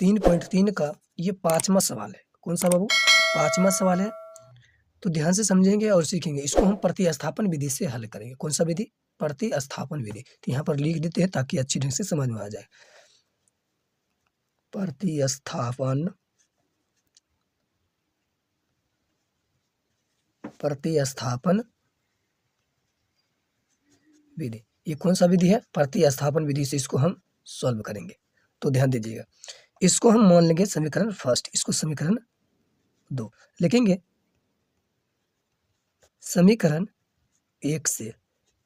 3.3 का ये 5वां सवाल है। कौन सा बाबू? 5वां सवाल है। तो ध्यान से समझेंगे और सीखेंगे। इसको हम प्रतिस्थापन विधि से हल करेंगे। कौन सा विधि? प्रतिस्थापन विधि। तो यहाँ पर लिख देते हैं ताकि अच्छी ढंग से समझ में आ जाए। प्रतिस्थापन विधि। ये कौन सा विधि है? प्रतिस्थापन विधि से इसको हम सॉल्व करेंगे। तो ध्यान दीजिएगा। इसको हम मान लेंगे समीकरण फर्स्ट, इसको समीकरण 2 लिखेंगे समीकरण 1 से।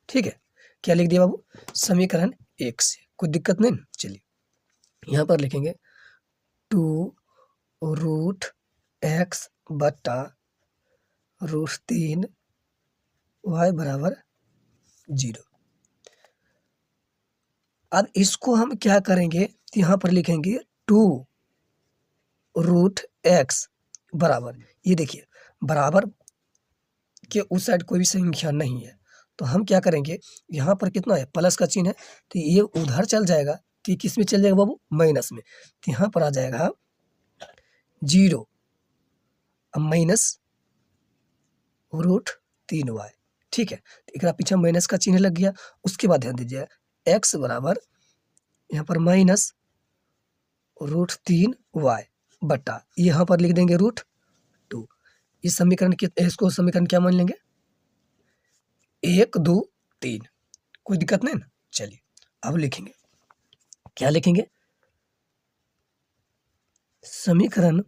ठीक है, क्या लिख दिया बाबू? समीकरण 1 से। कोई दिक्कत नहीं ना? चलिए यहाँ पर लिखेंगे 2√x बटा √3 y बराबर 0। अब इसको हम क्या करेंगे? यहाँ पर लिखेंगे 2√x बराबर, ये देखिए बराबर के उस साइड कोई भी संख्या नहीं है, तो हम क्या करेंगे? यहाँ पर कितना है? प्लस का चिन्ह है, तो ये उधर चल जाएगा। तो ये किस में चल जाएगा बाबू? माइनस में। तो यहाँ पर आ जाएगा 0 अब माइनस √3y। ठीक है, तो एक पीछे माइनस का चिन्ह लग गया। उसके बाद ध्यान दीजिए x बराबर यहाँ पर माइनस √3y बटा, यहाँ पर लिख देंगे √2। इस समीकरण के इसको समीकरण क्या मान लेंगे? 1 2 3। कोई दिक्कत नहीं ना? चलिए अब लिखेंगे, क्या लिखेंगे? समीकरण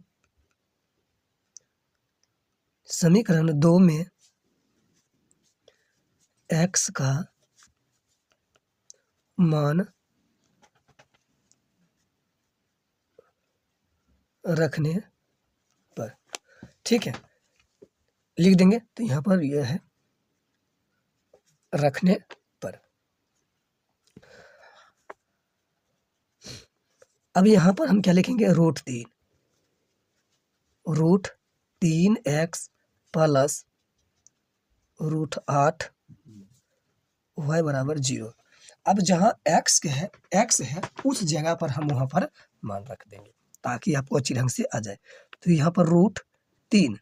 2 में x का मान रखने पर, ठीक है, लिख देंगे। तो यहाँ पर यह है रखने पर। अब यहाँ पर हम क्या लिखेंगे? √3x प्लस √8 y बराबर 0। अब जहाँ x है उस जगह पर हम वहाँ पर मान रख देंगे ताकि आपको अच्छी ढंग से आ जाए। तो यहाँ पर √3,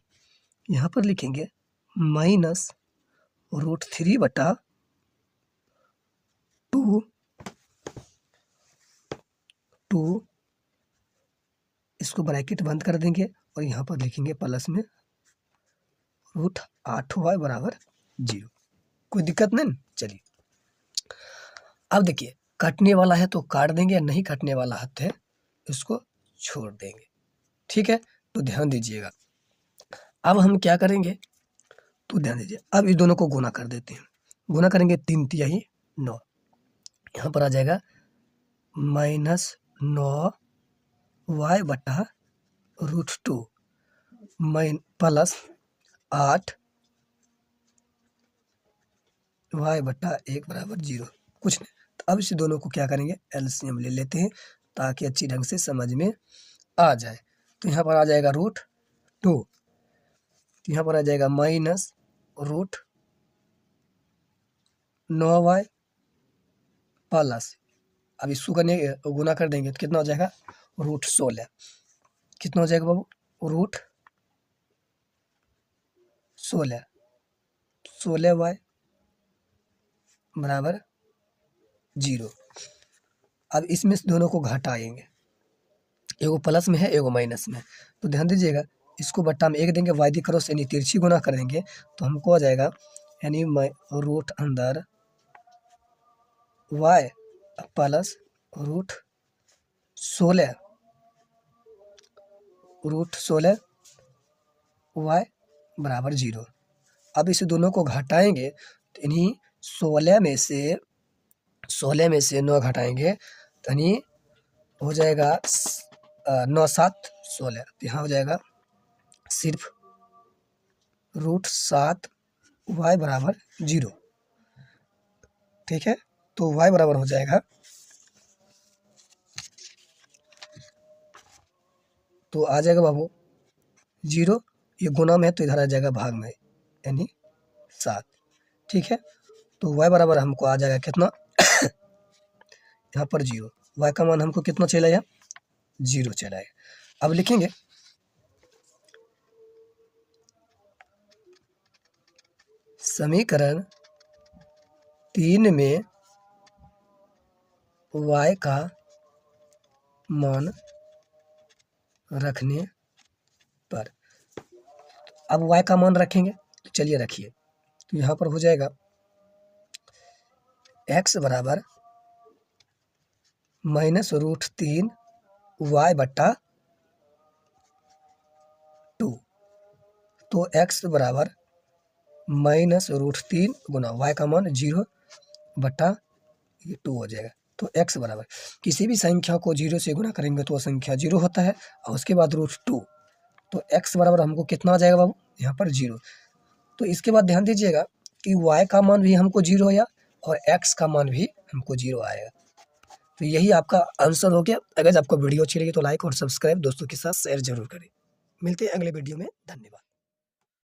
यहाँ पर लिखेंगे माइनस √3 बटा 2 इसको ब्रैकेट बंद कर देंगे और यहाँ पर लिखेंगे प्लस में √8y बराबर 0। कोई दिक्कत नहीं? चलिए अब देखिए, काटने वाला है तो काट देंगे, नहीं काटने वाला है इसको छोड़ देंगे। ठीक है, तो ध्यान दीजिएगा। अब हम क्या करेंगे? तो ध्यान दीजिए, अब इस दोनों को गुना कर देते हैं। गुना करेंगे 3 तिहाई 9, यहाँ पर आ जाएगा -9y बटा √2 प्लस 8y बटा 1 बराबर 0। कुछ नहीं, तो अब इस दोनों को क्या करेंगे? एलसीएम ले लेते हैं ताकि अच्छी ढंग से समझ में आ जाए। तो यहाँ पर आ जाएगा √2, तो यहाँ पर आ जाएगा माइनस √9y प्लस, अब इसको करने गुना कर देंगे तो कितना हो जाएगा? √16। कितना हो जाएगा बाबू? √16y बराबर 0। अब इसमें से दोनों को घटाएंगे, एगो प्लस में है एगो माइनस में। तो ध्यान दीजिएगा, इसको बट्टा में 1 देंगे, वायदी क्रॉस यानी तिरछी गुना कर देंगे तो हमको आ जाएगा यानी रूट अंदर y प्लस √16 y बराबर 0। अब इस दोनों को घटाएंगे तो इन्हीं 16 में से 9 घटाएंगे तो यानी हो जाएगा 9 7 16। तो यहाँ हो जाएगा सिर्फ √7 y बराबर 0। ठीक है, तो y बराबर हो जाएगा, तो आ जाएगा बाबू 0, ये गुना में है तो इधर आ जाएगा भाग में यानी 7। ठीक है, तो y बराबर हमको आ जाएगा कितना? यहाँ पर 0। y का मान हमको कितना चला यहाँ? 0 चला आएगा। अब लिखेंगे समीकरण 3 में y का मान रखने पर, अब y का मान रखेंगे तो चलिए रखिए, तो यहाँ पर हो जाएगा x बराबर -√3 y बट्टा 2, तो x बराबर -√3 गुना y का मान 0 बट्टा 2 हो जाएगा। तो x बराबर किसी भी संख्या को 0 से गुना करेंगे तो वह संख्या 0 होता है, और उसके बाद √2, तो x बराबर हमको कितना आ जाएगा बाबू, यहाँ पर 0। तो इसके बाद ध्यान दीजिएगा कि y का मान भी हमको 0 आया और x का मान भी हमको 0 आएगा। तो यही आपका आंसर हो गया। अगर आपको वीडियो अच्छी लगी तो लाइक और सब्सक्राइब दोस्तों के साथ शेयर जरूर करें। मिलते हैं अगले वीडियो में, धन्यवाद।